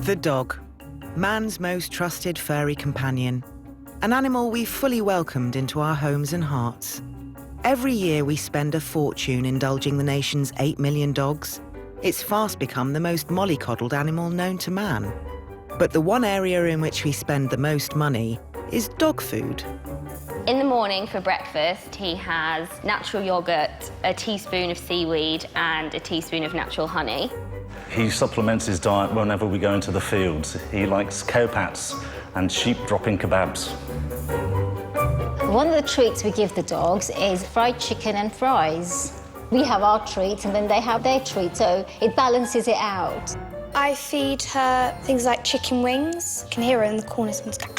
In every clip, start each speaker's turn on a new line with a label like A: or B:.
A: The dog, man's most trusted furry companion, an animal we fully welcomed into our homes and hearts. Every year we spend a fortune indulging the nation's 8 million dogs. It's fast become the most mollycoddled animal known to man. But the one area in which we spend the most money is dog food.
B: In the morning for breakfast, he has natural yogurt, a teaspoon of seaweed and a teaspoon of natural honey.
C: He supplements his diet whenever we go into the fields. He likes cow pats and sheep dropping kebabs.
D: One of the treats we give the dogs is fried chicken and fries. We have our treats and then they have their treat, so it balances it out.
E: I feed her things like chicken wings. You can hear her in the corner sometimes go.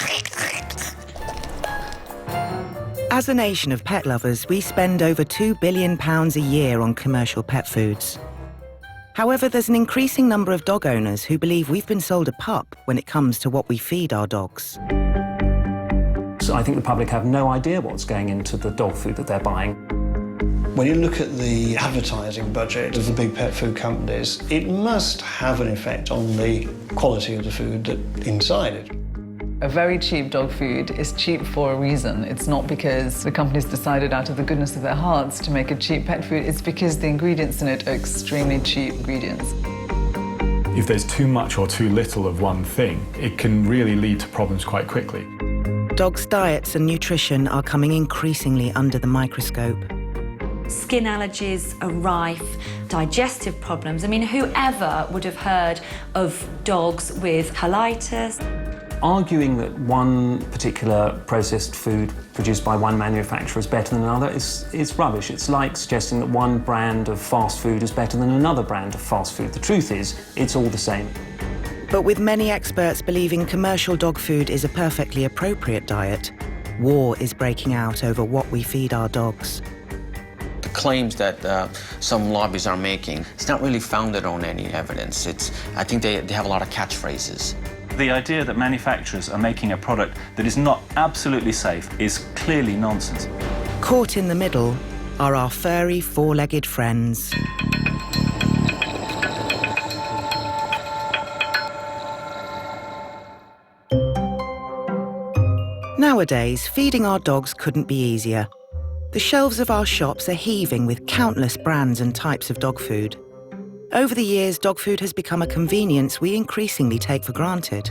A: As a nation of pet lovers, we spend over £2 billion a year on commercial pet foods. However, there's an increasing number of dog owners who believe we've been sold a pup when it comes to what we feed our dogs.
F: So I think the public have no idea what's going into the dog food that they're buying.
G: When you look at the advertising budget of the big pet food companies, it must have an effect on the quality of the food that's inside it.
H: A very cheap dog food is cheap for a reason. It's not because the companies decided out of the goodness of their hearts to make a cheap pet food. It's because the ingredients in it are extremely cheap ingredients.
I: If there's too much or too little of one thing, it can really lead to problems quite quickly.
A: Dogs' diets and nutrition are coming increasingly under the microscope.
J: Skin allergies are rife, digestive problems. I mean, whoever would have heard of dogs with colitis?
F: Arguing that one particular processed food produced by one manufacturer is better than another is rubbish. It's like suggesting that one brand of fast food is better than another brand of fast food. The truth is, it's all the same.
A: But with many experts believing commercial dog food is a perfectly appropriate diet, war is breaking out over what we feed our dogs.
K: The claims that some lobbyists are making, it's not really founded on any evidence. I think they have a lot of catchphrases.
C: The idea that manufacturers are making a product that is not absolutely safe is clearly nonsense.
A: Caught in the middle are our furry, four-legged friends. Nowadays, feeding our dogs couldn't be easier. The shelves of our shops are heaving with countless brands and types of dog food. Over the years, dog food has become a convenience we increasingly take for granted.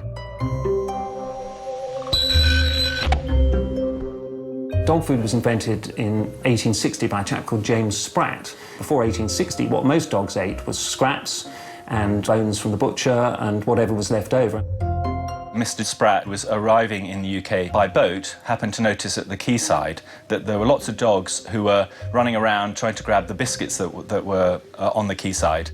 F: Dog food was invented in 1860 by a chap called James Spratt. Before 1860, what most dogs ate was scraps and bones from the butcher and whatever was left over.
C: Mr. Spratt was arriving in the UK by boat, happened to notice at the quayside that there were lots of dogs who were running around trying to grab the biscuits that were on the quayside.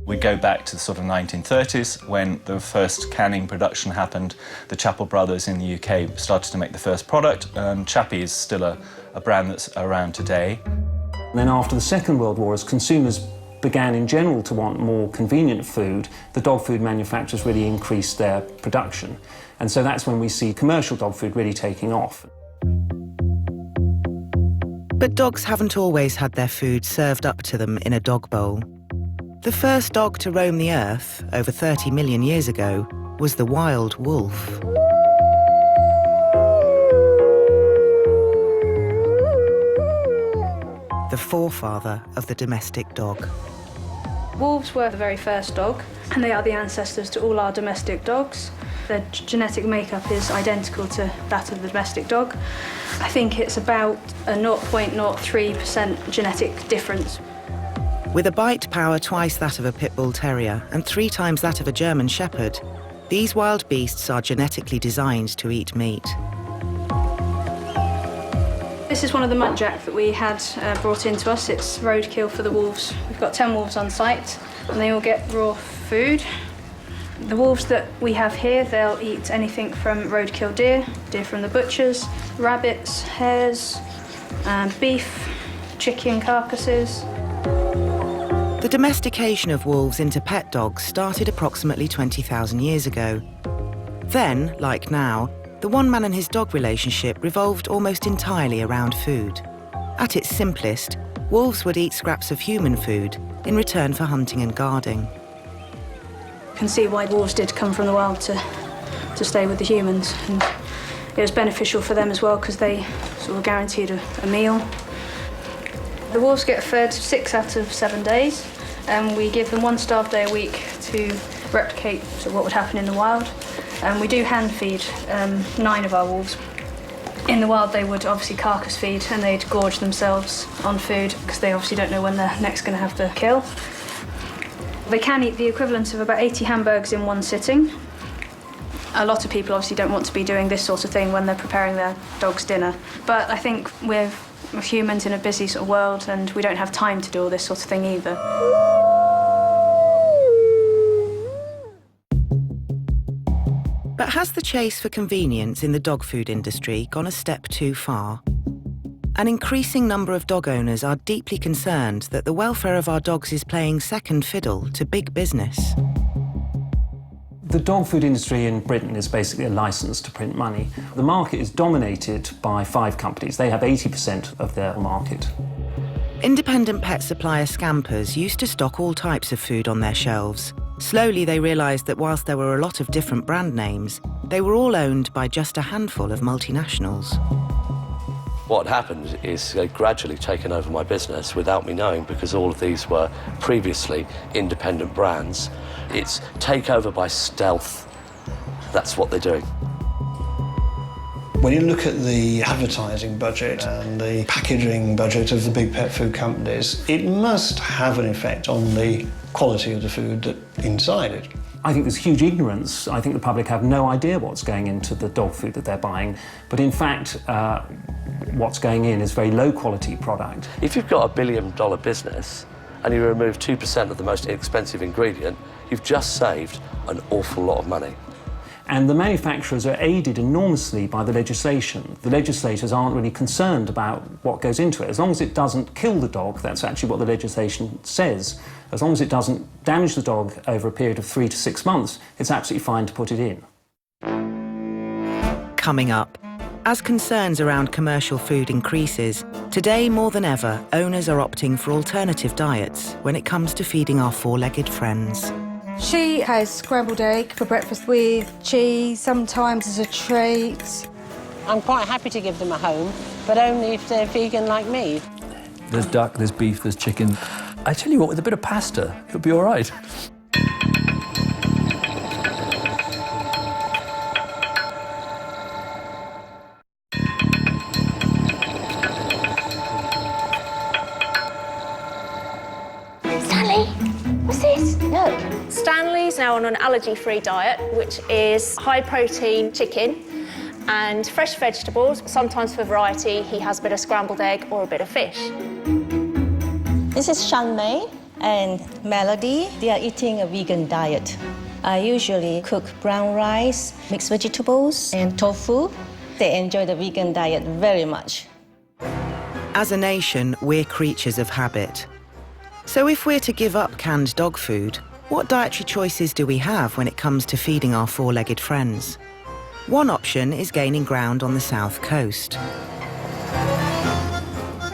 C: We go back to the sort of 1930s when the first canning production happened. The Chappell brothers in the UK started to make the first product, and Chappie is still a brand that's around today.
F: And then after the Second World War, as consumers began in general to want more convenient food, the dog food manufacturers really increased their production. And so that's when we see commercial dog food really taking off.
A: But dogs haven't always had their food served up to them in a dog bowl. The first dog to roam the earth, over 30 million years ago, was the wild wolf. The forefather of the domestic dog.
E: Wolves were the very first dog, and they are the ancestors to all our domestic dogs. Their genetic makeup is identical to that of the domestic dog. I think it's about a 0.03% genetic difference.
A: With a bite power twice that of a pit bull terrier and 3 times that of a German shepherd, these wild beasts are genetically designed to eat meat.
E: This is one of the muntjac that we had brought into us. It's roadkill for the wolves. We've got 10 wolves on site, and they all get raw food. The wolves that we have here, they'll eat anything from roadkill deer from the butchers, rabbits, hares, beef, chicken carcasses.
A: The domestication of wolves into pet dogs started approximately 20,000 years ago. Then, like now, the one-man and his dog relationship revolved almost entirely around food. At its simplest, wolves would eat scraps of human food in return for hunting and guarding.
E: You can see why wolves did come from the wild to stay with the humans. And it was beneficial for them as well because they sort of guaranteed a meal. The wolves get fed 6 out of 7 days, and we give them 1 starved day a week to replicate sort of what would happen in the wild. And we do hand feed 9 of our wolves. In the wild, they would obviously carcass feed and they'd gorge themselves on food because they obviously don't know when they're next going to have to kill. They can eat the equivalent of about 80 hamburgers in 1 sitting. A lot of people obviously don't want to be doing this sort of thing when they're preparing their dog's dinner. But I think we're humans in a busy sort of world and we don't have time to do all this sort of thing either.
A: But has the chase for convenience in the dog food industry gone a step too far? An increasing number of dog owners are deeply concerned that the welfare of our dogs is playing second fiddle to big business.
F: The dog food industry in Britain is basically a license to print money. The market is dominated by 5 companies. They have 80% of their market.
A: Independent pet supplier Scampers used to stock all types of food on their shelves. Slowly they realised that whilst there were a lot of different brand names, they were all owned by just a handful of multinationals.
L: What happened is they'd gradually taken over my business without me knowing, because all of these were previously independent brands. It's takeover by stealth. That's what they're doing.
G: When you look at the advertising budget and the packaging budget of the big pet food companies, it must have an effect on the quality of the food that's inside it.
F: I think there's huge ignorance. I think the public have no idea what's going into the dog food that they're buying. But in fact, what's going in is very low quality product.
L: If you've got $1 billion business and you remove 2% of the most expensive ingredient, you've just saved an awful lot of money.
F: And the manufacturers are aided enormously by the legislation. The legislators aren't really concerned about what goes into it. As long as it doesn't kill the dog, that's actually what the legislation says. As long as it doesn't damage the dog over a period of 3 to 6 months, it's absolutely fine to put it in.
A: Coming up, as concerns around commercial food increases, today more than ever, owners are opting for alternative diets when it comes to feeding our 4-legged friends.
M: She has scrambled egg for breakfast with cheese, sometimes as a treat.
N: I'm quite happy to give them a home, but only if they're vegan like me.
O: There's duck, there's beef, there's chicken. I tell you what, with a bit of pasta, it'll be all right.
P: Stanley, what's this? Look. Stanley's now on an allergy-free diet, which is high-protein chicken and fresh vegetables. Sometimes for variety, he has a bit of scrambled egg or a bit of fish.
Q: This is Shanmei and Melody. They are eating a vegan diet. I usually cook brown rice, mixed vegetables, and tofu. They enjoy the vegan diet very much.
A: As a nation, we're creatures of habit. So if we're to give up canned dog food, what dietary choices do we have when it comes to feeding our 4-legged friends? One option is gaining ground on the south coast.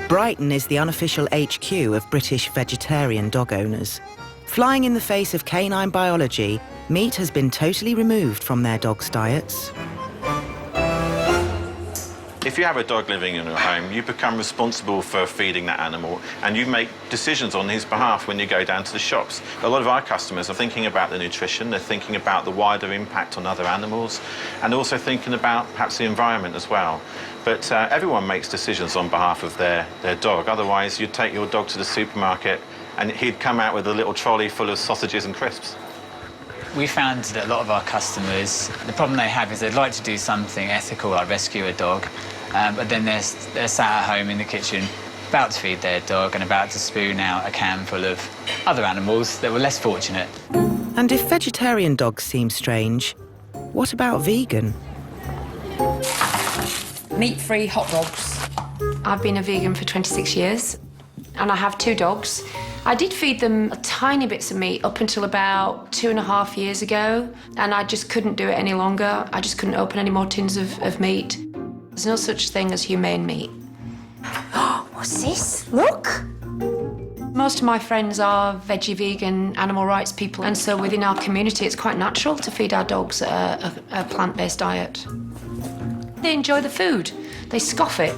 A: Brighton is the unofficial HQ of British vegetarian dog owners. Flying in the face of canine biology, meat has been totally removed from their dogs' diets.
R: If you have a dog living in your home, you become responsible for feeding that animal and you make decisions on his behalf when you go down to the shops. A lot of our customers are thinking about the nutrition, they're thinking about the wider impact on other animals and also thinking about perhaps the environment as well. But everyone makes decisions on behalf of their dog. Otherwise, you'd take your dog to the supermarket and he'd come out with a little trolley full of sausages and crisps.
S: We found that a lot of our customers, the problem they have is they'd like to do something ethical, like rescue a dog, but then they're sat at home in the kitchen, about to feed their dog and about to spoon out a can full of other animals that were less fortunate.
A: And if vegetarian dogs seem strange, what about vegan?
T: Meat-free hot dogs. I've been a vegan for 26 years, and I have 2 dogs. I did feed them tiny bits of meat up until about 2.5 years ago, and I just couldn't do it any longer. I just couldn't open any more tins of meat. There's no such thing as humane meat.
P: What's this? Look!
T: Most of my friends are veggie, vegan, animal rights people, and so within our community it's quite natural to feed our dogs a plant-based diet. They enjoy the food, they scoff it.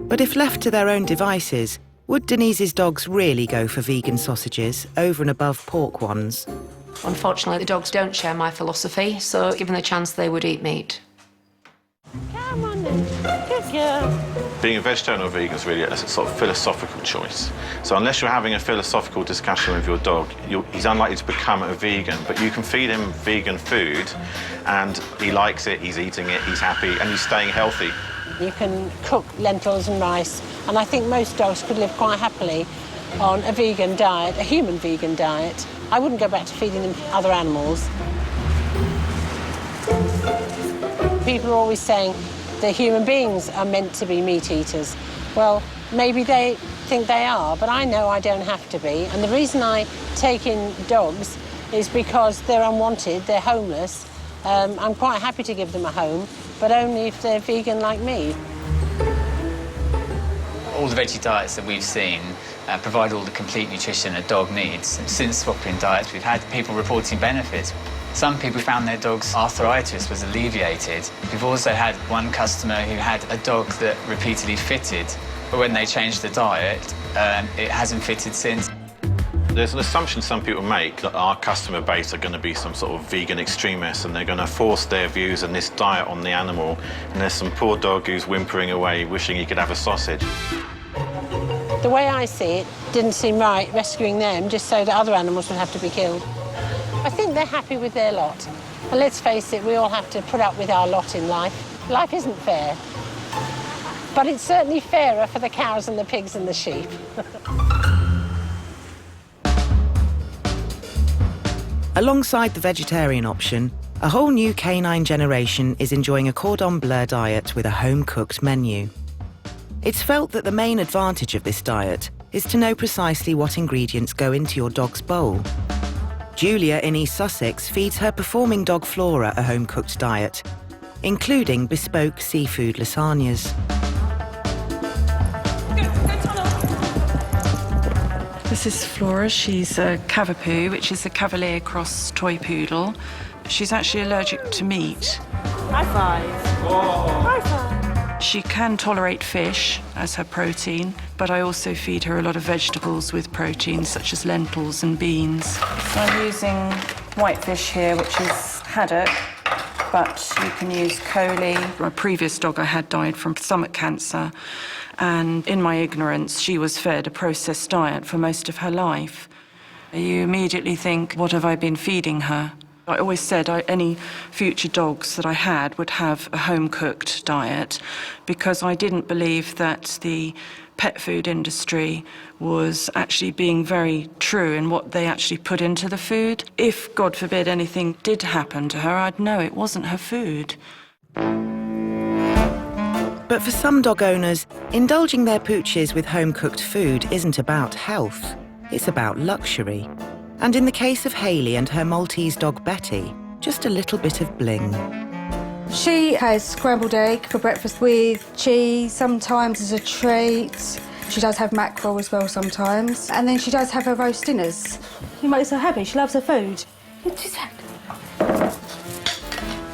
A: But if left to their own devices, would Denise's dogs really go for vegan sausages over and above pork ones?
T: Unfortunately, the dogs don't share my philosophy, so given the chance they would eat meat.
N: Come on then, good girl.
R: Being a vegetarian or vegan is really a sort of philosophical choice. So unless you're having a philosophical discussion with your dog, he's unlikely to become a vegan, but you can feed him vegan food and he likes it, he's eating it, he's happy, and he's staying healthy.
N: You can cook lentils and rice, and I think most dogs could live quite happily on a vegan diet, a human vegan diet. I wouldn't go back to feeding them other animals. People are always saying that human beings are meant to be meat eaters. Well, maybe they think they are, but I know I don't have to be. And the reason I take in dogs is because they're unwanted, they're homeless. I'm quite happy to give them a home, but only if they're vegan like me.
S: All the veggie diets that we've seen provide all the complete nutrition a dog needs. Since swapping diets, we've had people reporting benefits. Some people found their dog's arthritis was alleviated. We've also had one customer who had a dog that repeatedly fitted, but when they changed the diet, it hasn't fitted since.
R: There's an assumption some people make that our customer base are going to be some sort of vegan extremists and they're going to force their views and this diet on the animal, and there's some poor dog who's whimpering away wishing he could have a sausage.
N: The way I see it, didn't seem right rescuing them just so that other animals would have to be killed. I think they're happy with their lot. And let's face it, we all have to put up with our lot in life. Life isn't fair. But it's certainly fairer for the cows and the pigs and the sheep.
A: Alongside the vegetarian option, a whole new canine generation is enjoying a cordon bleu diet with a home-cooked menu. It's felt that the main advantage of this diet is to know precisely what ingredients go into your dog's bowl. Julia in East Sussex feeds her performing dog Flora a home-cooked diet, including bespoke seafood lasagnas.
U: This is Flora. She's a Cavapoo, which is a Cavalier cross toy poodle. She's actually allergic to meat.
N: High five. High five.
U: She can tolerate fish as her protein, but I also feed her a lot of vegetables with protein, such as lentils and beans. So I'm using whitefish here, which is haddock, but you can use coley. My previous dog I had died from stomach cancer, and in my ignorance, she was fed a processed diet for most of her life. You immediately think, what have I been feeding her? I always said any future dogs that I had would have a home-cooked diet because I didn't believe that the pet food industry was actually being very true in what they actually put into the food. If, God forbid, anything did happen to her, I'd know it wasn't her food.
A: But for some dog owners, indulging their pooches with home-cooked food isn't about health, it's about luxury. And in the case of Hayley and her Maltese dog Betty, just a little bit of bling.
M: She has scrambled egg for breakfast with cheese, sometimes as a treat. She does have mackerel as well sometimes. And then she does have her roast dinners. She makes her happy, she loves her food.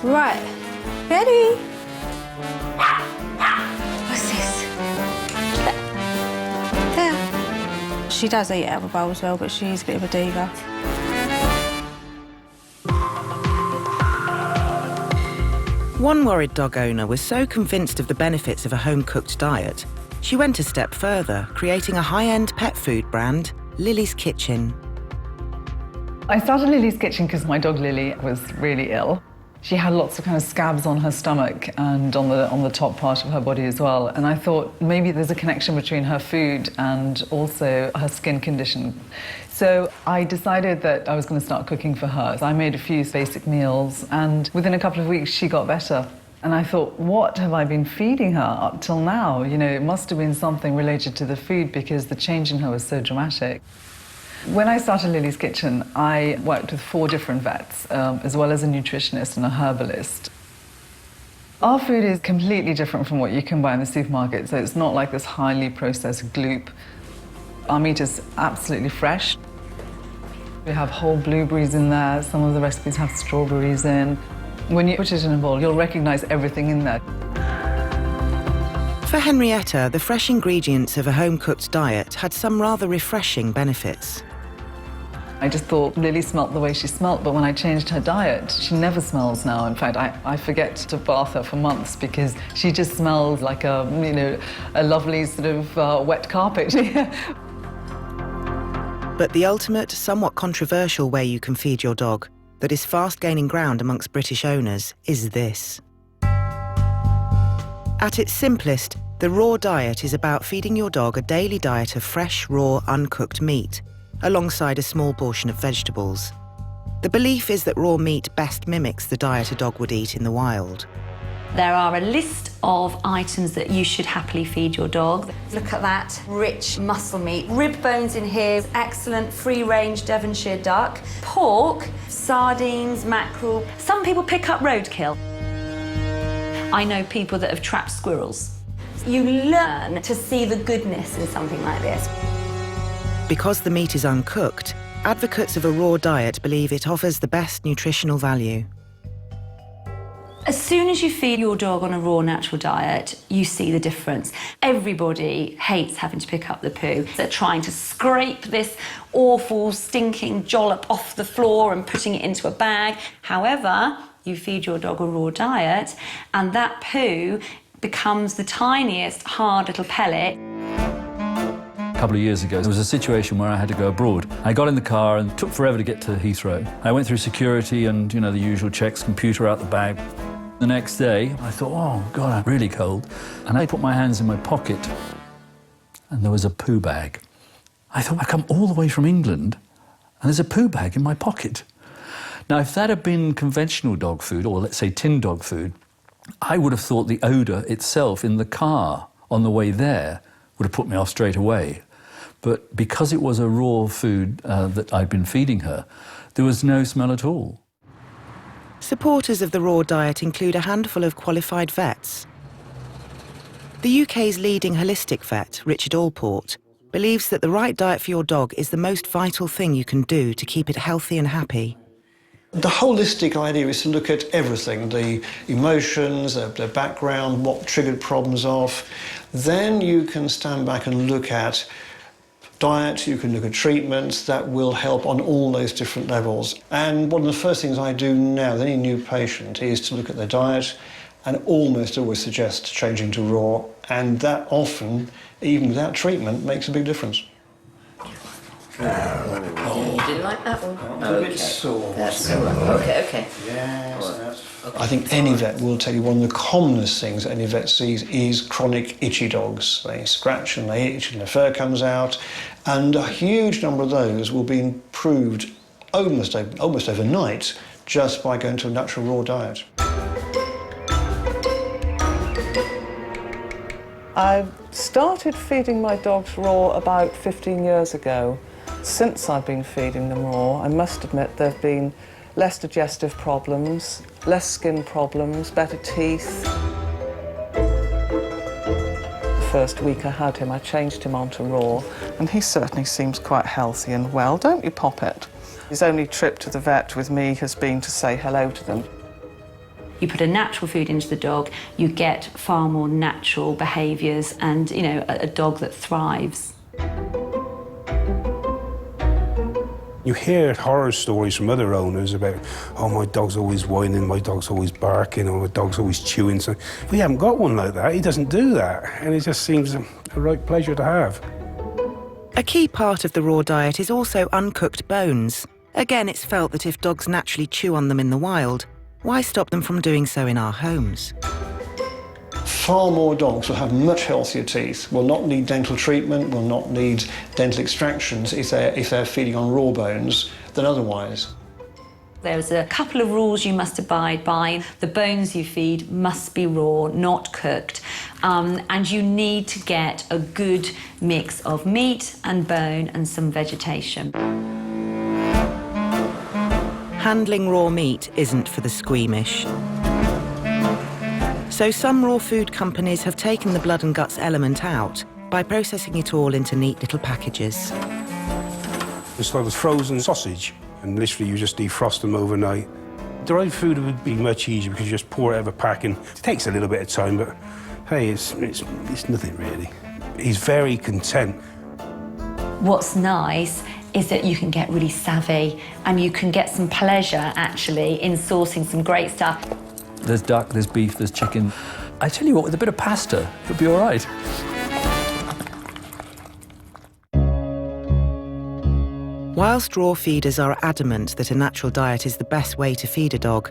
M: Right, Betty. What's this? There. She does eat out of a bowl as well, but she's a bit of a diva.
A: One worried dog owner was so convinced of the benefits of a home-cooked diet, she went a step further, creating a high-end pet food brand, Lily's Kitchen.
H: I started Lily's Kitchen because my dog Lily was really ill. She had lots of kind of scabs on her stomach and on the top part of her body as well. And I thought maybe there's a connection between her food and also her skin condition. So I decided that I was going to start cooking for her. So I made a few basic meals, and within a couple of weeks she got better. And I thought, what have I been feeding her up till now? You know, it must have been something related to the food because the change in her was so dramatic. When I started Lily's Kitchen, I worked with 4 different vets, as well as a nutritionist and a herbalist. Our food is completely different from what you can buy in the supermarket, so it's not like this highly processed gloop. Our meat is absolutely fresh. We have whole blueberries in there. Some of the recipes have strawberries in. When you put it in a bowl, you'll recognise everything in there.
A: For Henrietta, the fresh ingredients of a home-cooked diet had some rather refreshing benefits.
H: I just thought Lily smelt the way she smelt, but when I changed her diet, she never smells now. In fact, I forget to bath her for months because she just smells like a lovely sort of wet carpet.
A: But the ultimate, somewhat controversial way you can feed your dog that is fast gaining ground amongst British owners is this. At its simplest, the raw diet is about feeding your dog a daily diet of fresh, raw, uncooked meat, alongside a small portion of vegetables. The belief is that raw meat best mimics the diet a dog would eat in the wild.
J: There are a list of items that you should happily feed your dog. Look at that rich muscle meat. Rib bones in here, excellent free-range Devonshire duck. Pork, sardines, mackerel. Some people pick up roadkill. I know people that have trapped squirrels. You learn to see the goodness in something like this.
A: Because the meat is uncooked, advocates of a raw diet believe it offers the best nutritional value.
J: As soon as you feed your dog on a raw, natural diet, you see the difference. Everybody hates having to pick up the poo. They're trying to scrape this awful, stinking jollop off the floor and putting it into a bag. However, you feed your dog a raw diet, and that poo becomes the tiniest, hard little pellet.
O: A couple of years ago, there was a situation where I had to go abroad. I got in the car and it took forever to get to Heathrow. I went through security and, the usual checks, computer out the bag. The next day, I thought, oh, God, I'm really cold. And I put my hands in my pocket and there was a poo bag. I thought, I come all the way from England and there's a poo bag in my pocket. Now, if that had been conventional dog food, or let's say tin dog food, I would have thought the odour itself in the car on the way there would have put me off straight away. But because it was a raw food that I'd been feeding her, there was no smell at all.
A: Supporters of the raw diet include a handful of qualified vets. The UK's leading holistic vet, Richard Allport, believes that the right diet for your dog is the most vital thing you can do to keep it healthy and happy.
G: The holistic idea is to look at everything, the emotions, their background, what triggered problems off. Then you can stand back and look at diet, you can look at treatments that will help on all those different levels. And one of the first things I do now with any new patient is to look at their diet and almost always suggest changing to raw. And that often, even without treatment, makes a big difference.
B: You didn't like that one?
G: A bit sore.
B: That's all right. Okay.
G: Yes, I think any vet will tell you one of the commonest things any vet sees is chronic itchy dogs. They scratch and they itch and their fur comes out, and a huge number of those will be improved almost overnight just by going to a natural raw diet.
V: I started feeding my dogs raw about 15 years ago. Since I've been feeding them raw, I must admit there have been less digestive problems, less skin problems, better teeth. The first week I had him, I changed him onto raw, and he certainly seems quite healthy and well, don't you, Poppet? His only trip to the vet with me has been to say hello to them.
J: You put a natural food into the dog, you get far more natural behaviours and, a dog that thrives.
W: You hear horror stories from other owners about, oh, my dog's always whining, my dog's always barking, or my dog's always chewing. So we haven't got one like that. He doesn't do that, and it just seems a right pleasure to have.
A: A key part of the raw diet is also uncooked bones. Again, it's felt that if dogs naturally chew on them in the wild, why stop them from doing so in our homes?
G: Far more dogs will have much healthier teeth, will not need dental treatment, will not need dental extractions if they're feeding on raw bones than otherwise.
J: There's a couple of rules you must abide by. The bones you feed must be raw, not cooked, and you need to get a good mix of meat and bone and some vegetation.
A: Handling raw meat isn't for the squeamish. So some raw food companies have taken the blood and guts element out by processing it all into neat little packages.
W: It's like a frozen sausage, and literally you just defrost them overnight. Dried food would be much easier because you just pour it out of a pack, and it takes a little bit of time, but hey, it's nothing really. He's very content.
J: What's nice is that you can get really savvy and you can get some pleasure, actually, in sourcing some great stuff.
O: There's duck, there's beef, there's chicken. I tell you what, with a bit of pasta, it'll be all right.
A: Whilst raw feeders are adamant that a natural diet is the best way to feed a dog,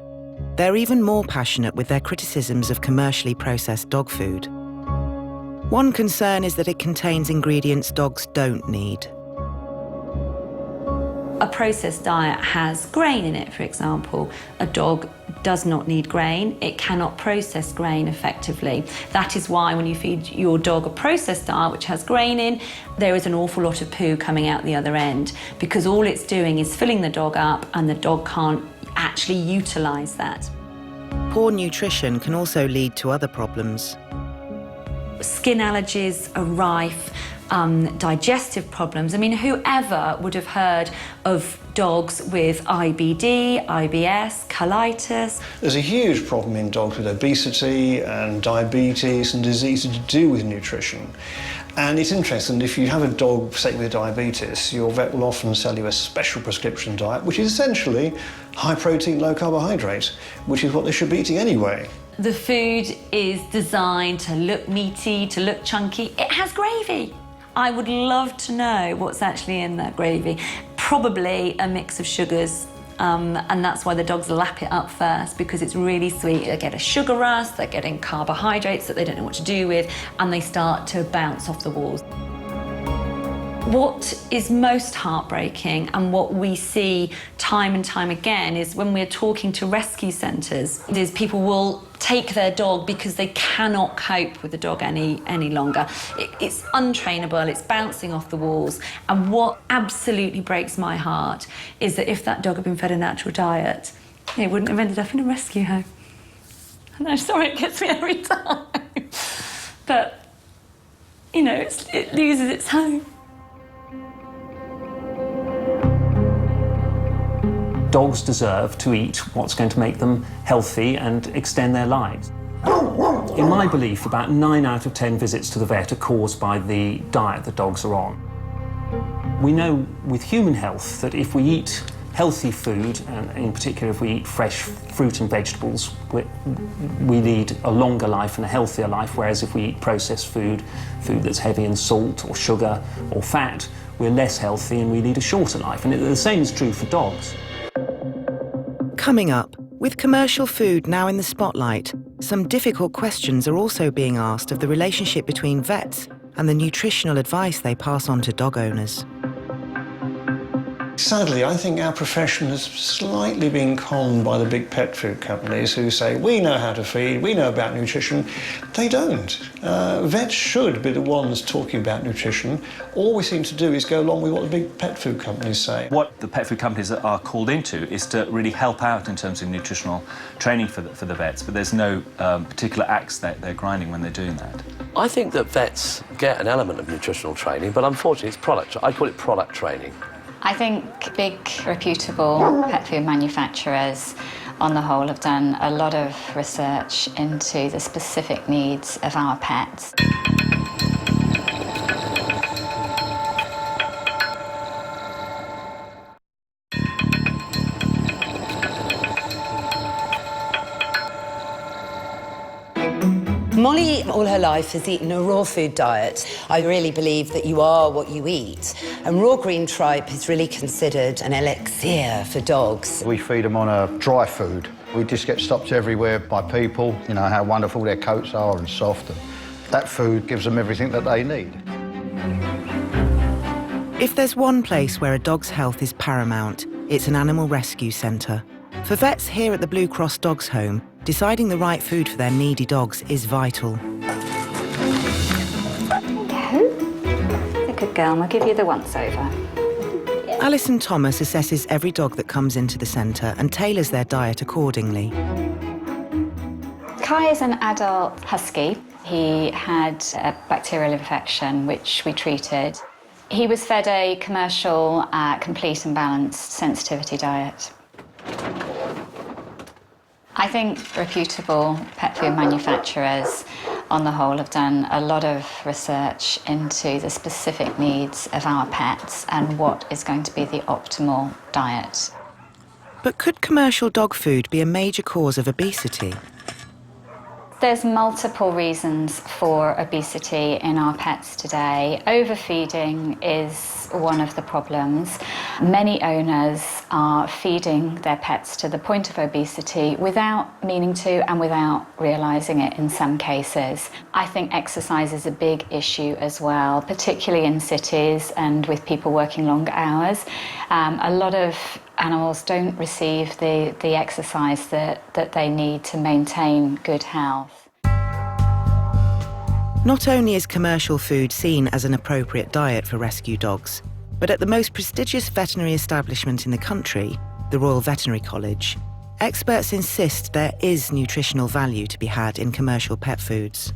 A: they're even more passionate with their criticisms of commercially processed dog food. One concern is that it contains ingredients dogs don't need.
J: A processed diet has grain in it, for example. A dog does not need grain. It cannot process grain effectively. That is why when you feed your dog a processed diet which has grain in, there is an awful lot of poo coming out the other end, because all it's doing is filling the dog up and the dog can't actually utilise that.
A: Poor nutrition can also lead to other problems.
J: Skin allergies are rife. Digestive problems. I mean, whoever would have heard of dogs with IBD, IBS, colitis?
G: There's a huge problem in dogs with obesity and diabetes and diseases to do with nutrition. And it's interesting, if you have a dog, say, with diabetes, your vet will often sell you a special prescription diet, which is essentially high protein, low carbohydrate, which is what they should be eating anyway.
J: The food is designed to look meaty, to look chunky. It has gravy. I would love to know what's actually in that gravy. Probably a mix of sugars, and that's why the dogs lap it up first, because it's really sweet. They get a sugar rush, they're getting carbohydrates that they don't know what to do with, and they start to bounce off the walls. What is most heartbreaking, and what we see time and time again, is when we're talking to rescue centres, is people will take their dog because they cannot cope with the dog any longer. It's untrainable, it's bouncing off the walls. And what absolutely breaks my heart is that if that dog had been fed a natural diet, it wouldn't have ended up in a rescue home. And I'm sorry, it gets me every time. But, you know, it loses its home.
F: Dogs deserve to eat what's going to make them healthy and extend their lives. In my belief, about 9 out of 10 visits to the vet are caused by the diet that dogs are on. We know with human health that if we eat healthy food, and in particular if we eat fresh fruit and vegetables, we lead a longer life and a healthier life, whereas if we eat processed food that's heavy in salt or sugar or fat, we're less healthy and we lead a shorter life. And the same is true for dogs.
A: Coming up, with commercial food now in the spotlight, some difficult questions are also being asked of the relationship between vets and the nutritional advice they pass on to dog owners.
G: Sadly, I think our profession has slightly been conned by the big pet food companies who say, we know how to feed, we know about nutrition. They don't. Vets should be the ones talking about nutrition. All we seem to do is go along with what the big pet food companies say.
C: What the pet food companies are called into is to really help out in terms of nutritional training for the vets, but there's no particular axe that they're grinding when they're doing that.
L: I think that vets get an element of nutritional training, but unfortunately it's product. I call it product training.
D: I think big, reputable pet food manufacturers, on the whole, have done a lot of research into the specific needs of our pets.
I: Molly, all her life, has eaten a raw food diet. I really believe that you are what you eat. And raw green tripe is really considered an elixir for dogs.
K: We feed them on a dry food. We just get stopped everywhere by people, you know, how wonderful their coats are and soft. And that food gives them everything that they need.
A: If there's one place where a dog's health is paramount, it's an animal rescue centre. For vets here at the Blue Cross Dogs Home, deciding the right food for their needy dogs is vital.
D: A good girl, and we'll give you the once-over.
A: Alison Thomas assesses every dog that comes into the centre and tailors their diet accordingly.
D: Kai is an adult husky. He had a bacterial infection, which we treated. He was fed a commercial, complete and balanced sensitivity diet. I think reputable pet food manufacturers, on the whole, have done a lot of research into the specific needs of our pets and what is going to be the optimal diet.
A: But could commercial dog food be a major cause of obesity?
D: There's multiple reasons for obesity in our pets today. Overfeeding is one of the problems. Many owners are feeding their pets to the point of obesity without meaning to and without realising it in some cases. I think exercise is a big issue as well, particularly in cities and with people working longer hours. A lot of animals don't receive the exercise that they need to maintain good health.
A: Not only is commercial food seen as an appropriate diet for rescue dogs, but at the most prestigious veterinary establishment in the country, the Royal Veterinary College, experts insist there is nutritional value to be had in commercial pet foods.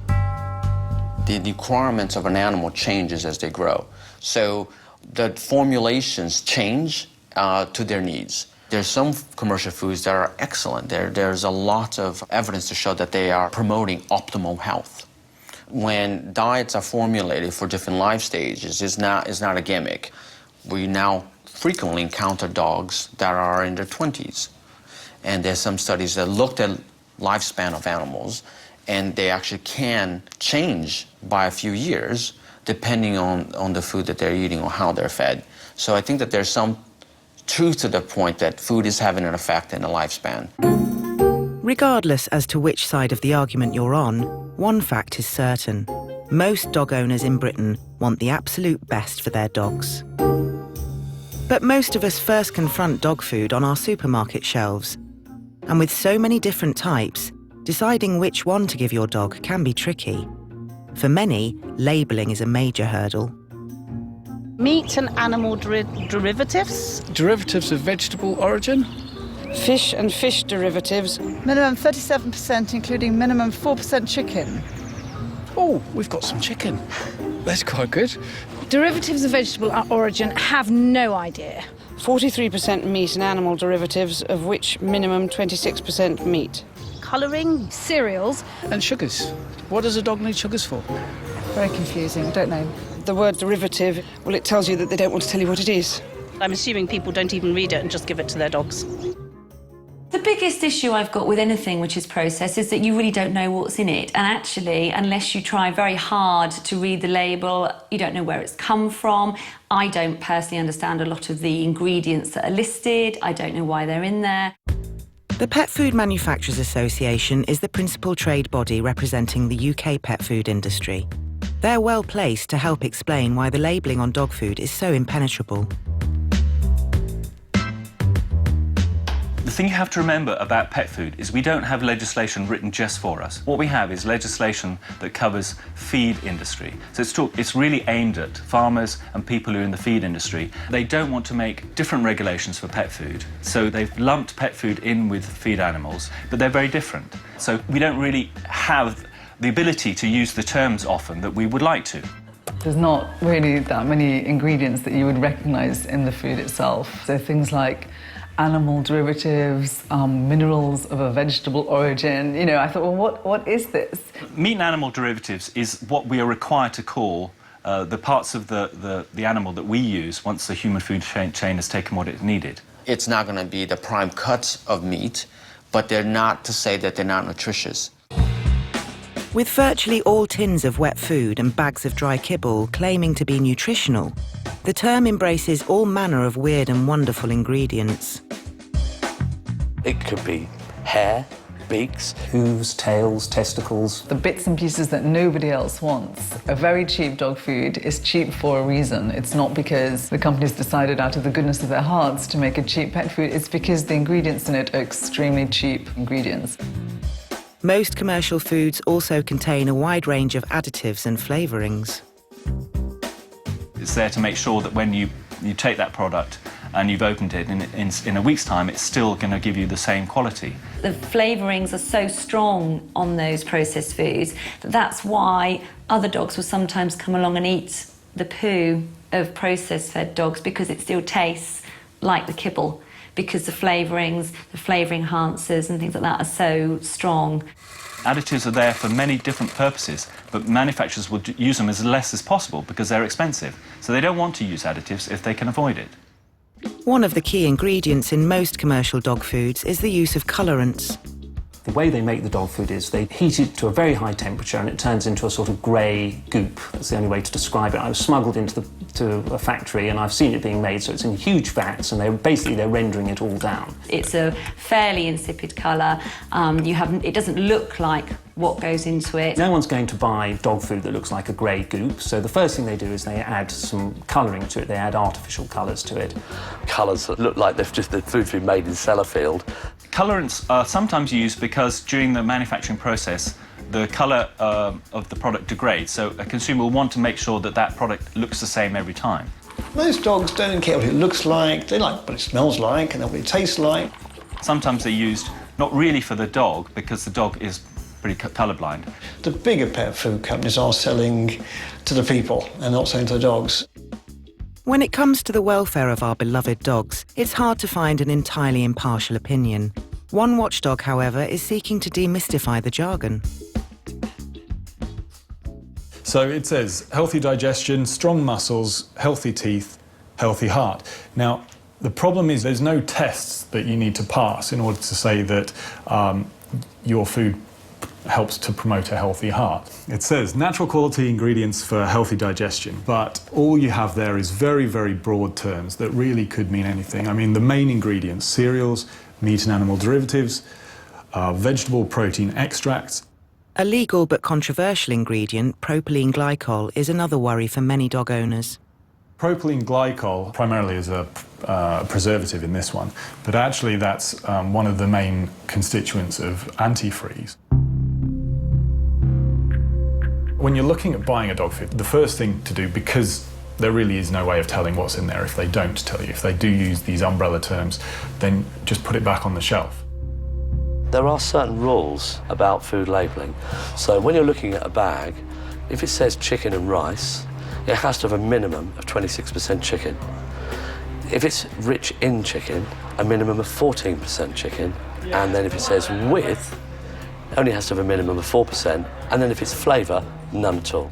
E: The requirements of an animal changes as they grow. So the formulations change to their needs. There's some commercial foods that are excellent. There's a lot of evidence to show that they are promoting optimal health. When diets are formulated for different life stages, it's not a gimmick. We now frequently encounter dogs that are in their 20s. And there's some studies that looked at lifespan of animals, and they actually can change by a few years depending on the food that they're eating or how they're fed. So I think that there's some truth to the point that food is having an effect in the lifespan.
A: Regardless as to which side of the argument you're on, one fact is certain. Most dog owners in Britain want the absolute best for their dogs. But most of us first confront dog food on our supermarket shelves. And with so many different types, deciding which one to give your dog can be tricky. For many, labelling is a major hurdle.
P: Meat and animal derivatives.
Q: Derivatives of vegetable origin.
P: Fish and fish derivatives.
X: Minimum 37%, including minimum 4% chicken.
Q: Oh, we've got some chicken. That's quite good.
P: Derivatives of vegetable origin, have no idea. 43% meat and animal derivatives, of which minimum 26% meat. Colouring, cereals.
Q: And sugars. What does a dog need sugars for?
X: Very confusing, don't know.
P: The word derivative, well, it tells you that they don't want to tell you what it is.
Y: I'm assuming people don't even read it and just give it to their dogs.
J: The biggest issue I've got with anything which is processed is that you really don't know what's in it. And actually, unless you try very hard to read the label, you don't know where it's come from. I don't personally understand a lot of the ingredients that are listed. I don't know why they're in there.
A: The Pet Food Manufacturers Association is the principal trade body representing the UK pet food industry. They're well placed to help explain why the labelling on dog food is so impenetrable.
C: The thing you have to remember about pet food is we don't have legislation written just for us. What we have is legislation that covers feed industry. So it's really aimed at farmers and people who are in the feed industry. They don't want to make different regulations for pet food, so they've lumped pet food in with feed animals, but they're very different. So we don't really have the ability to use the terms often that we would like to.
H: There's not really that many ingredients that you would recognise in the food itself. So things like animal derivatives, minerals of a vegetable origin. You know, I thought, well, what is this?
C: Meat and animal derivatives is what we are required to call the parts of the animal that we use once the human food chain has taken what it needed.
E: It's not going to be the prime cuts of meat, but they're not to say that they're not nutritious.
A: With virtually all tins of wet food and bags of dry kibble claiming to be nutritional, the term embraces all manner of weird and wonderful ingredients.
L: It could be hair, beaks,
F: hooves, tails, testicles.
H: The bits and pieces that nobody else wants. A very cheap dog food is cheap for a reason. It's not because the company's decided out of the goodness of their hearts to make a cheap pet food. It's because the ingredients in it are extremely cheap ingredients.
A: Most commercial foods also contain a wide range of additives and flavourings.
C: It's there to make sure that when you take that product and you've opened it, and in a week's time, it's still going to give you the same quality.
J: The flavourings are so strong on those processed foods that that's why other dogs will sometimes come along and eat the poo of processed fed dogs, because it still tastes like the kibble, because the flavourings, the flavouring enhancers and things like that are so strong.
C: Additives are there for many different purposes, but manufacturers will use them as less as possible because they're expensive. So they don't want to use additives if they can avoid it.
A: One of the key ingredients in most commercial dog foods is the use of colorants.
F: The way they make the dog food is they heat it to a very high temperature and it turns into a sort of grey goop. That's the only way to describe it. I was smuggled into a factory and I've seen it being made, so it's in huge vats and they're rendering it all down.
J: It's a fairly insipid colour. It doesn't look like what goes into it.
F: No one's going to buy dog food that looks like a grey goop, so the first thing they do is they add some colouring to it. They add artificial colours to it.
L: Colours that look like the food's been made in Sellafield.
C: Colorants are sometimes used because during the manufacturing process, the colour of the product degrades, so a consumer will want to make sure that that product looks the same every time.
G: Most dogs don't care what it looks like, they like what it smells like and what it tastes like.
C: Sometimes they're used not really for the dog, because the dog is pretty colourblind.
G: The bigger pet food companies are selling to the people and not selling to the dogs.
A: When it comes to the welfare of our beloved dogs, it's hard to find an entirely impartial opinion. One watchdog, however, is seeking to demystify the jargon.
N: So it says healthy digestion, strong muscles, healthy teeth, healthy heart. Now, the problem is there's no tests that you need to pass in order to say that your food helps to promote a healthy heart. It says natural quality ingredients for healthy digestion, but all you have there is very, very broad terms that really could mean anything. I mean, the main ingredients: cereals, meat and animal derivatives, vegetable protein extracts.
A: A legal but controversial ingredient, propylene glycol, is another worry for many dog owners.
N: Propylene glycol primarily is a preservative in this one, but actually that's one of the main constituents of antifreeze. When you're looking at buying a dog food, the first thing to do, because there really is no way of telling what's in there if they don't tell you, if they do use these umbrella terms, then just put it back on the shelf.
L: There are certain rules about food labelling. So when you're looking at a bag, if it says chicken and rice, it has to have a minimum of 26% chicken. If it's rich in chicken, a minimum of 14% chicken. And then if it says with, it only has to have a minimum of 4%. And then if it's flavour, none at all.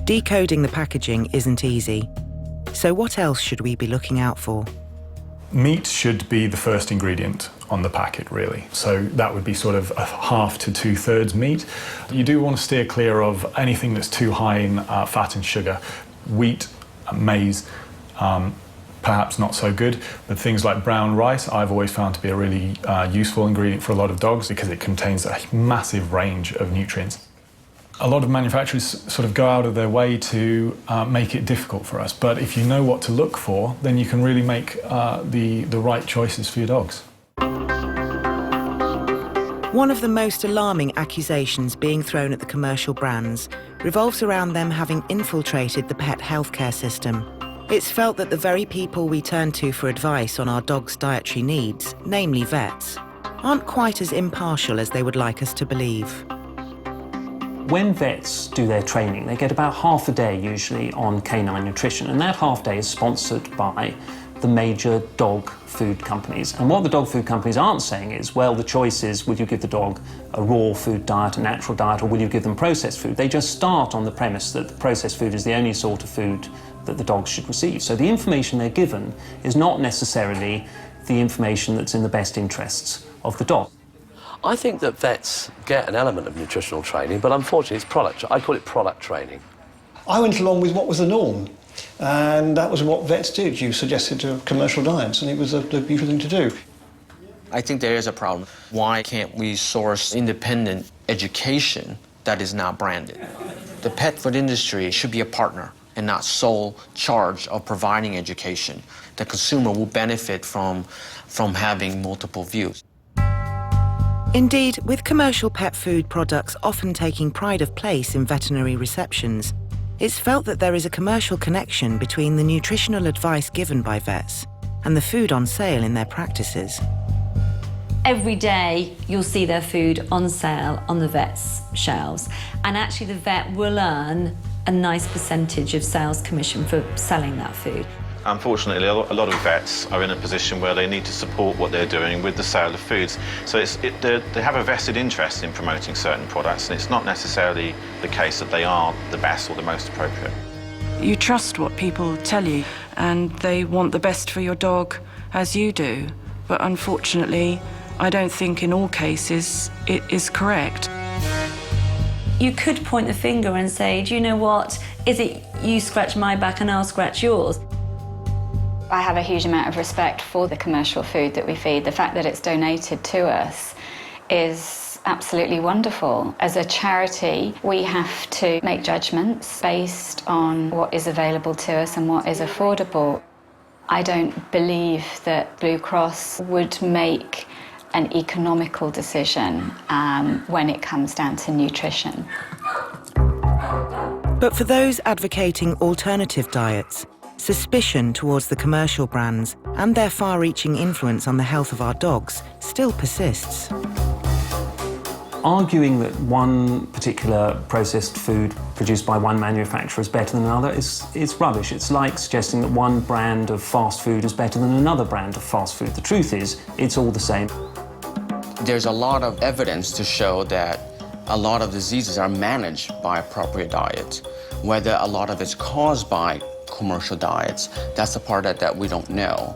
A: Decoding the packaging isn't easy. So what else should we be looking out for?
N: Meat should be the first ingredient on the packet, really. So that would be sort of a half to 2/3 meat. You do want to steer clear of anything that's too high in fat and sugar. Wheat, maize, perhaps not so good, but things like brown rice I've always found to be a really useful ingredient for a lot of dogs because it contains a massive range of nutrients. A lot of manufacturers sort of go out of their way to make it difficult for us, but if you know what to look for, then you can really make the right choices for your dogs.
A: One of the most alarming accusations being thrown at the commercial brands revolves around them having infiltrated the pet healthcare system. It's felt that the very people we turn to for advice on our dogs' dietary needs, namely vets, aren't quite as impartial as they would like us to believe.
F: When vets do their training, they get about half a day usually on canine nutrition, and that half day is sponsored by the major dog food companies. And what the dog food companies aren't saying is, well, the choice is, will you give the dog a raw food diet, a natural diet, or will you give them processed food? They just start on the premise that the processed food is the only sort of food that the dogs should receive. So the information they're given is not necessarily the information that's in the best interests of the dog.
L: I think that vets get an element of nutritional training, but unfortunately it's product. I call it product training.
G: I went along with what was the norm, and that was what vets did. You suggested to commercial diets, and it was the usual thing to do.
E: I think there is a problem. Why can't we source independent education that is not branded? The pet food industry should be a partner and not sole charge of providing education. The consumer will benefit from having multiple views.
A: Indeed, with commercial pet food products often taking pride of place in veterinary receptions, it's felt that there is a commercial connection between the nutritional advice given by vets and the food on sale in their practices.
J: Every day you'll see their food on sale on the vet's shelves, and actually the vet will earn a nice percentage of sales commission for selling that food.
M: Unfortunately, a lot of vets are in a position where they need to support what they're doing with the sale of foods. So they have a vested interest in promoting certain products, and it's not necessarily the case that they are the best or the most appropriate.
R: You trust what people tell you, and they want the best for your dog, as you do. But unfortunately, I don't think in all cases it is correct.
J: You could point the finger and say, do you know what? Is it you scratch my back and I'll scratch yours?
D: I have a huge amount of respect for the commercial food that we feed. The fact that it's donated to us is absolutely wonderful. As a charity, we have to make judgments based on what is available to us and what is affordable. I don't believe that Blue Cross would make an economical decision when it comes down to nutrition.
A: But for those advocating alternative diets, suspicion towards the commercial brands and their far-reaching influence on the health of our dogs still persists.
F: Arguing that one particular processed food produced by one manufacturer is better than another is rubbish. It's like suggesting that one brand of fast food is better than another brand of fast food. The truth is, it's all the same.
E: There's a lot of evidence to show that a lot of diseases are managed by appropriate diet. Whether a lot of it's caused by commercial diets, that's the part that we don't know.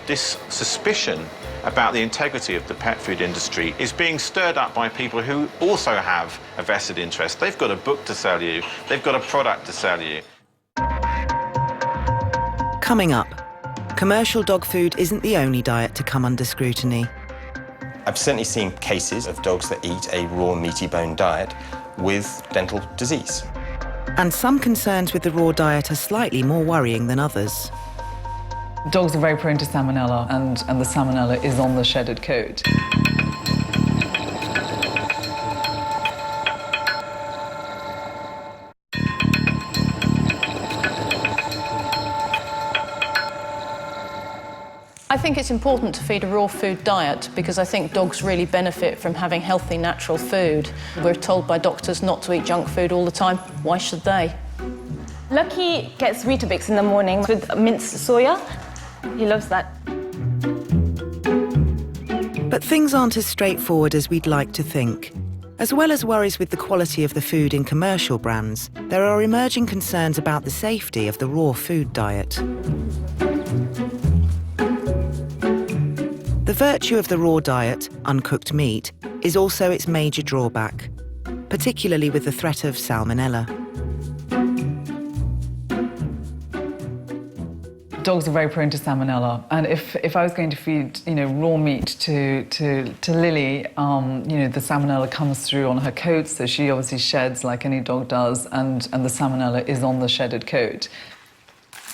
M: This suspicion about the integrity of the pet food industry is being stirred up by people who also have a vested interest. They've got a book to sell you, they've got a product to sell you.
A: Coming up, commercial dog food isn't the only diet to come under scrutiny.
S: I've certainly seen cases of dogs that eat a raw meaty bone diet with dental disease.
A: And some concerns with the raw diet are slightly more worrying than others.
H: Dogs are very prone to salmonella, and the salmonella is on the shedded coat.
T: I think it's important to feed a raw food diet because I think dogs really benefit from having healthy, natural food. We're told by doctors not to eat junk food all the time. Why should they?
U: Lucky gets Weetabix in the morning with minced soya. He loves that.
A: But things aren't as straightforward as we'd like to think. As well as worries with the quality of the food in commercial brands, there are emerging concerns about the safety of the raw food diet. The virtue of the raw diet, uncooked meat, is also its major drawback, particularly with the threat of salmonella.
H: Dogs are very prone to salmonella, and if I was going to feed, raw meat to Lily, the salmonella comes through on her coat, so she obviously sheds like any dog does, and the salmonella is on the shedded coat.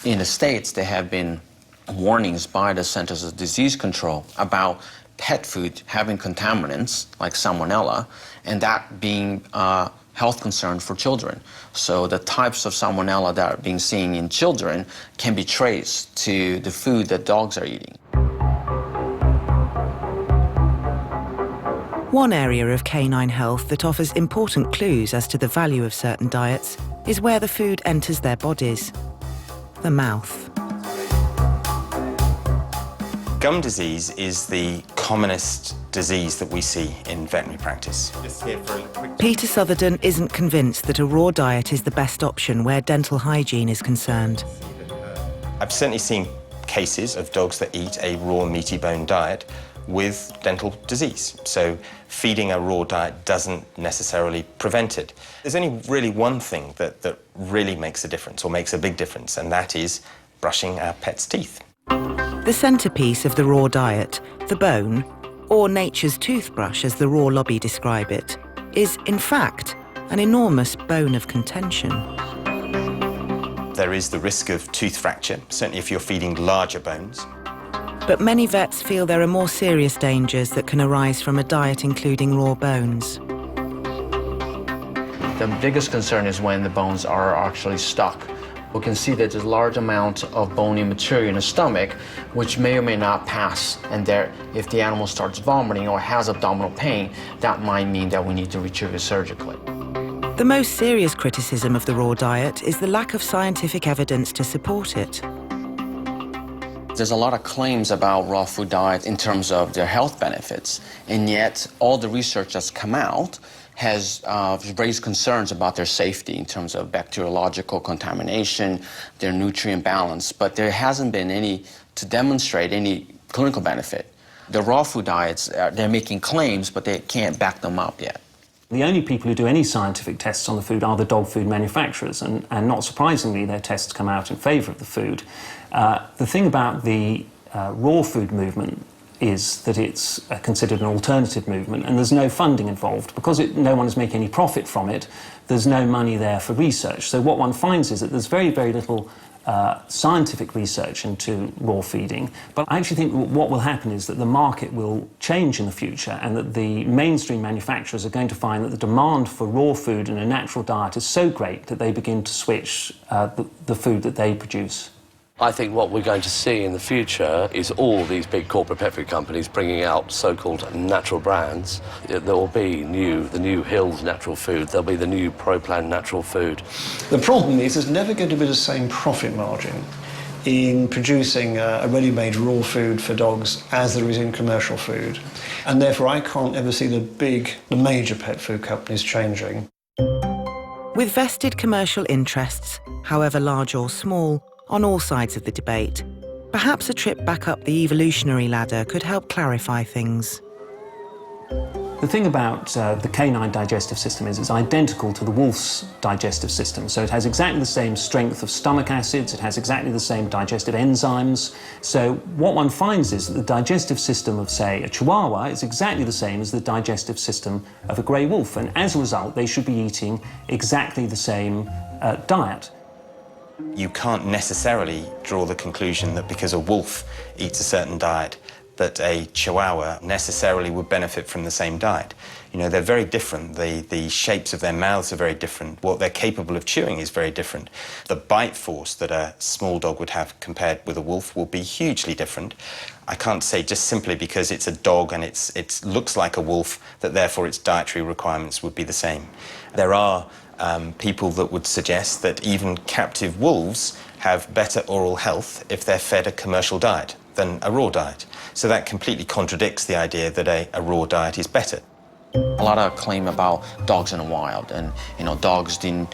E: In the States, there have been warnings by the Centers of Disease Control about pet food having contaminants like salmonella, and that being a health concern for children. So the types of salmonella that are being seen in children can be traced to the food that dogs are eating.
A: One area of canine health that offers important clues as to the value of certain diets is where the food enters their bodies: the mouth.
S: Gum disease is the commonest disease that we see in veterinary practice.
A: Peter Southerden isn't convinced that a raw diet is the best option where dental hygiene is concerned.
S: I've certainly seen cases of dogs that eat a raw meaty bone diet with dental disease. So feeding a raw diet doesn't necessarily prevent it. There's only really one thing that really makes a difference, or makes a big difference, and that is brushing our pets' teeth.
A: The centrepiece of the raw diet, the bone, or nature's toothbrush as the raw lobby describe it, is in fact an enormous bone of contention.
S: There is the risk of tooth fracture, certainly if you're feeding larger bones.
A: But many vets feel there are more serious dangers that can arise from a diet including raw bones.
E: The biggest concern is when the bones are actually stuck We can see that there's a large amount of bony material in the stomach, which may or may not pass. And there, if the animal starts vomiting or has abdominal pain, that might mean that we need to retrieve it surgically.
A: The most serious criticism of the raw diet is the lack of scientific evidence to support it.
E: There's a lot of claims about raw food diet in terms of their health benefits, and yet all the research that's come out has raised concerns about their safety in terms of bacteriological contamination, their nutrient balance, but there hasn't been any to demonstrate any clinical benefit. The raw food diets, they're making claims, but they can't back them up yet.
F: The only people who do any scientific tests on the food are the dog food manufacturers, and not surprisingly, their tests come out in favour of the food. The thing about the raw food movement is that it's considered an alternative movement, and there's no funding involved. Because no one is making any profit from it, there's no money there for research. So what one finds is that there's very, very little scientific research into raw feeding. But I actually think what will happen is that the market will change in the future, and that the mainstream manufacturers are going to find that the demand for raw food in a natural diet is so great that they begin to switch the food that they produce.
L: I think what we're going to see in the future is all these big corporate pet food companies bringing out so-called natural brands. There will be the new Hills natural food, there'll be the new ProPlan natural food.
G: The problem is there's never going to be the same profit margin in producing a ready-made raw food for dogs as there is in commercial food. And therefore I can't ever see the major pet food companies changing.
A: With vested commercial interests, however large or small, on all sides of the debate, perhaps a trip back up the evolutionary ladder could help clarify things.
F: The thing about the canine digestive system is it's identical to the wolf's digestive system. So it has exactly the same strength of stomach acids, it has exactly the same digestive enzymes. So what one finds is that the digestive system of, say, a Chihuahua is exactly the same as the digestive system of a grey wolf. And as a result, they should be eating exactly the same diet.
S: You can't necessarily draw the conclusion that because a wolf eats a certain diet, that a Chihuahua necessarily would benefit from the same diet. You know, they're very different. The shapes of their mouths are very different. What they're capable of chewing is very different. The bite force that a small dog would have compared with a wolf will be hugely different. I can't say just simply because it's a dog and it looks like a wolf that therefore its dietary requirements would be the same. There are people that would suggest that even captive wolves have better oral health if they're fed a commercial diet than a raw diet. So that completely contradicts the idea that a raw diet is better.
E: A lot of claim about dogs in the wild, and dogs didn't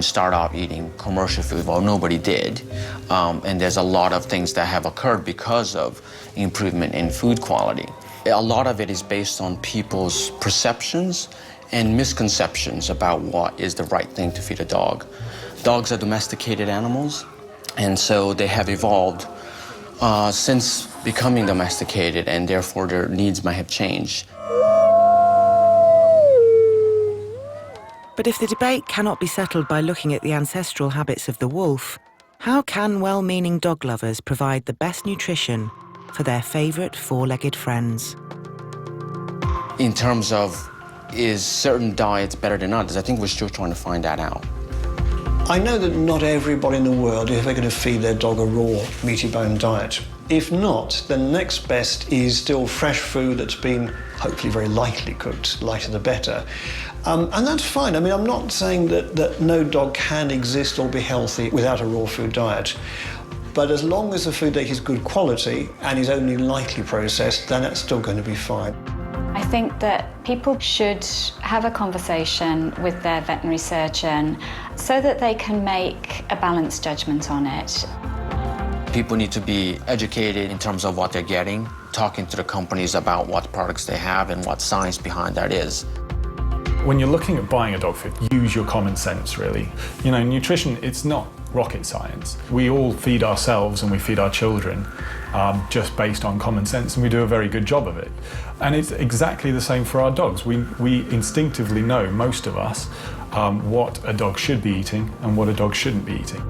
E: start out eating commercial food. Well, nobody did, and there's a lot of things that have occurred because of improvement in food quality. A lot of it is based on people's perceptions and misconceptions about what is the right thing to feed a dog. Dogs are domesticated animals, and so they have evolved since becoming domesticated, and therefore their needs might have changed.
A: But if the debate cannot be settled by looking at the ancestral habits of the wolf, how can well-meaning dog lovers provide the best nutrition for their favourite four-legged friends?
E: In terms of is certain diets better than others, I think we're still trying to find that out.
G: I know that not everybody in the world is ever going to feed their dog a raw, meaty bone diet. If not, then the next best is still fresh food that's been hopefully very lightly cooked, lighter the better. And that's fine. I mean, I'm not saying that no dog can exist or be healthy without a raw food diet. But as long as the food is good quality and is only lightly processed, then that's still going to be fine.
D: I think that people should have a conversation with their veterinary surgeon so that they can make a balanced judgment on it.
E: People need to be educated in terms of what they're getting, talking to the companies about what products they have and what science behind that is.
N: When you're looking at buying a dog food, use your common sense, really. You know, nutrition, it's not rocket science. We all feed ourselves and we feed our children just based on common sense, and we do a very good job of it. And it's exactly the same for our dogs. We instinctively know, most of us, what a dog should be eating and what a dog shouldn't be eating.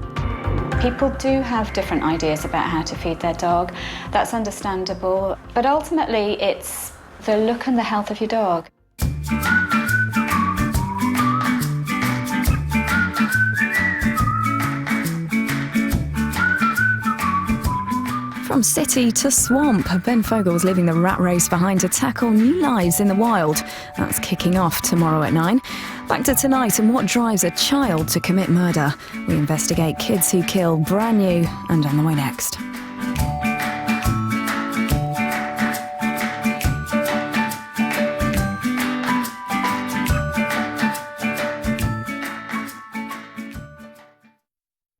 D: People do have different ideas about how to feed their dog. That's understandable. But ultimately, it's the look and the health of your dog.
B: From city to swamp, Ben Fogle's leaving the rat race behind to tackle new lives in the wild. That's kicking off tomorrow at 9. Back to tonight and what drives a child to commit murder. We investigate kids who kill, brand new and on the way next.